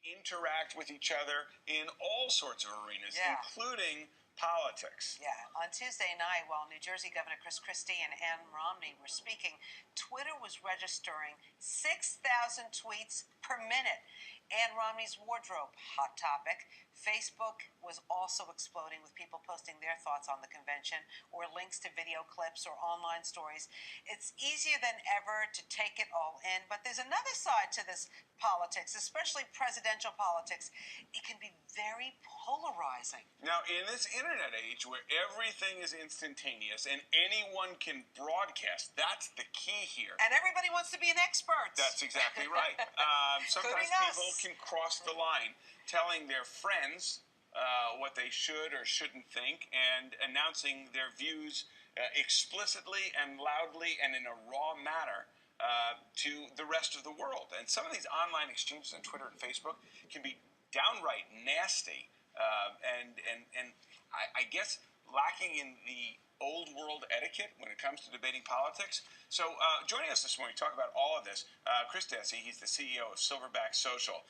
interact with each other in all sorts of arenas, including politics. Yeah. On Tuesday night, while New Jersey Governor Chris Christie and Ann Romney were speaking, Twitter was registering 6,000 tweets per minute. Ann Romney's wardrobe, hot topic. Facebook was also exploding with people posting their thoughts on the convention or links to video clips or online stories. It's easier than ever to take it all in, but there's another side to this politics, especially presidential politics. It can be very polarizing. Now, in this internet age where everything is instantaneous and anyone can broadcast, that's the key here. And everybody wants to be an expert. That's exactly right. Sometimes people can cross the line, telling their friends what they should or shouldn't think and announcing their views explicitly and loudly and in a raw manner to the rest of the world. And some of these online exchanges on Twitter and Facebook can be downright nasty and I guess lacking in the old world etiquette when it comes to debating politics. So joining us this morning to talk about all of this, Chris Dessi, he's the CEO of Silverback Social,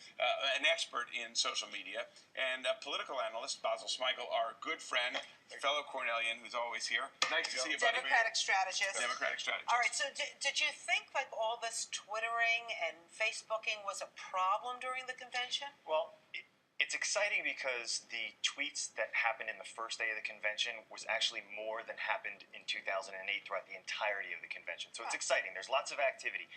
an expert in social media, and political analyst Basil Smigel, our good friend, fellow Cornellian, who's always here. Nice to see you, buddy. Democratic strategist. Democratic strategist. All right, so did you think like all this Twittering and Facebooking was a problem during the convention? Well, it's exciting because the tweets that happened in the first day of the convention was actually more than happened in 2008 throughout the entirety of the convention. So it's exciting. There's lots of activity.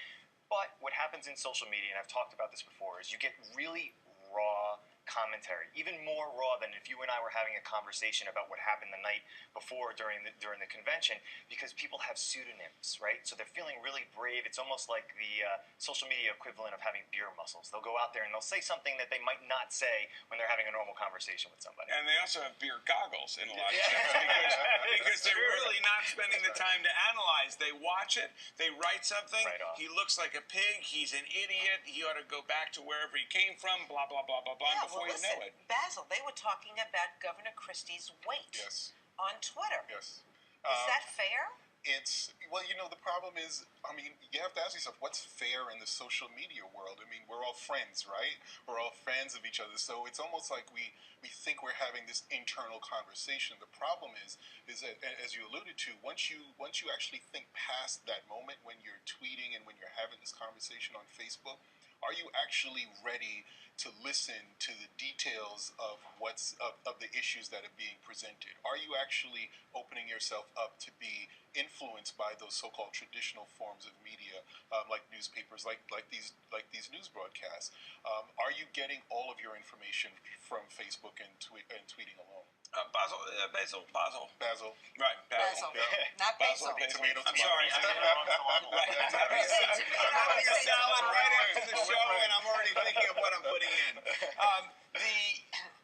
But what happens in social media, and I've talked about this before, is you get really raw commentary, even more raw than if you and I were having a conversation about what happened the night before during the convention, because people have pseudonyms, right? So they're feeling really brave. It's almost like the social media equivalent of having beer muscles. They'll go out there and they'll say something that they might not say when they're having a normal conversation with somebody. And they also have beer goggles in a lot of sense because they're really not spending the time to analyze. They watch it, they write something, he looks like a pig, he's an idiot, he ought to go back to wherever he came from, blah, blah, blah, blah, blah, before you know it. Basil, they were talking about Governor Christie's weight on Twitter. Yes. Is that fair? Well, you know, the problem is, I mean, you have to ask yourself, what's fair in the social media world? I mean, we're all friends, right? We're all fans of each other. So it's almost like we think we're having this internal conversation. The problem is that, as you alluded to, once you actually think past that moment when you're tweeting and when you're having this conversation on Facebook, are you actually ready to listen to the details of of the issues that are being presented? Are you actually opening yourself up to be influenced by those so-called traditional forms of media, like newspapers, like these news broadcasts? Are you getting all of your information from Facebook and tweeting alone? Basil. Right, Basil. Not Basil. Tomato. I'm sorry. I'm having a salad right after the show, and I'm already thinking of what I'm putting in.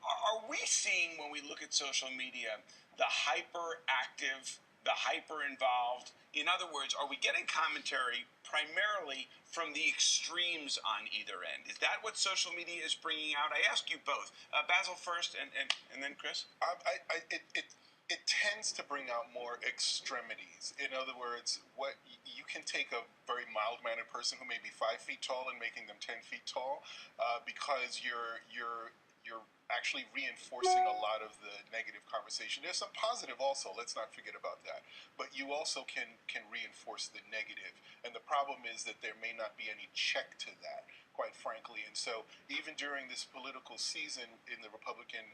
Are we seeing, when we look at social media, the hyperactive, the hyper-involved? In other words, are we getting commentary primarily from the extremes on either end? Is that what social media is bringing out? I ask you both. Basil first, and then Chris. It tends to bring out more extremities. In other words, what you can take a very mild-mannered person who may be 5 feet tall and making them 10 feet tall, because you're actually reinforcing a lot of the negative conversation. There's some positive also, let's not forget about that. But you also can reinforce the negative. And the problem is that there may not be any check to that, quite frankly. And so even during this political season in the Republican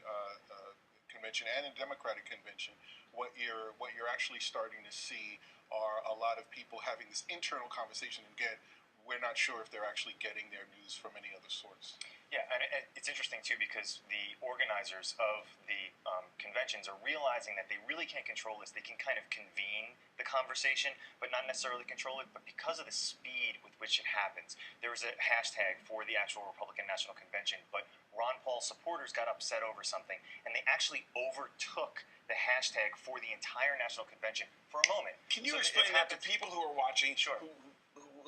convention and in the Democratic convention, what you're actually starting to see are a lot of people having this internal conversation. Again, we're not sure if they're actually getting their news from any other source. Yeah, and it's interesting, too, because the organizers of the conventions are realizing that they really can't control this. They can kind of convene the conversation, but not necessarily control it. But because of the speed with which it happens, there was a hashtag for the actual Republican National Convention, but Ron Paul supporters got upset over something, and they actually overtook the hashtag for the entire National Convention for a moment. Can you explain that to people who are watching? Sure.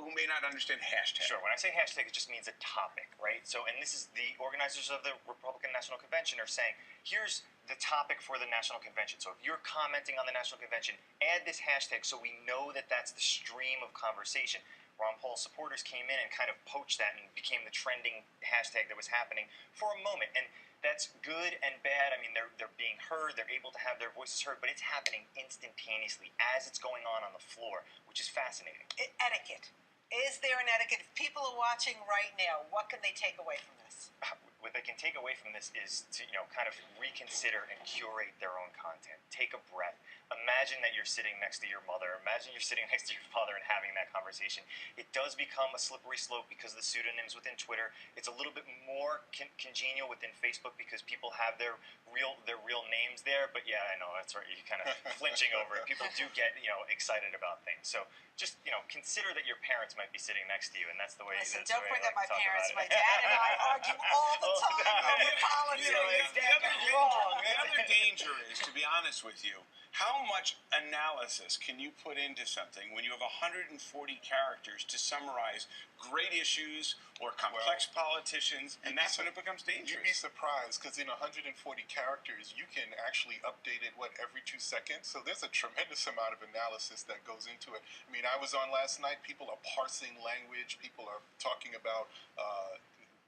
Who may not understand hashtag. Sure. When I say hashtag, it just means a topic, right? So, and this is the organizers of the Republican National Convention are saying, here's the topic for the National Convention. So if you're commenting on the National Convention, add this hashtag so we know that that's the stream of conversation. Ron Paul supporters came in and kind of poached that and became the trending hashtag that was happening for a moment. And that's good and bad. I mean, they're being heard, they're able to have their voices heard, but it's happening instantaneously as it's going on the floor, which is fascinating. Etiquette. Is there an etiquette? If people are watching right now, what can they take away from this? What they can take away from this is to, kind of reconsider and curate their own content. Take a breath. Imagine that you're sitting next to your mother. Imagine you're sitting next to your father and having that conversation. It does become a slippery slope because of the pseudonyms within Twitter. It's a little bit more congenial within Facebook because people have their real names there. But yeah, I know, that's right. You're kind of flinching over it. People do get, excited about things. So just, consider that your parents might be sitting next to you, and that's the way. Listen, don't bring up my parents. My dad and I argue all the time over politics. The other danger is, to be honest with you, how much analysis can you put into something when you have 140 characters to summarize great issues or complex politicians, and that's when it becomes dangerous. You'd be surprised, because in 140 characters, you can actually update it, every 2 seconds? So there's a tremendous amount of analysis that goes into it. I mean, I was on last night, people are parsing language, people are talking about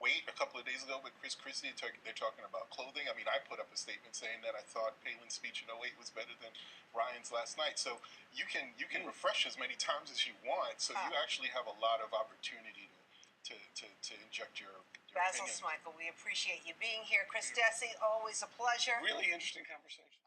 weight a couple of days ago with Chris Christie. They're talking about clothing. I mean, I put up a statement saying that I thought Palin's speech in 08 was better than Ryan's last night. So you can refresh as many times as you want. So you actually have a lot of opportunity to inject your Basil opinion. Smykel, we appreciate you being here. Chris Dessi, always a pleasure. Really interesting conversation.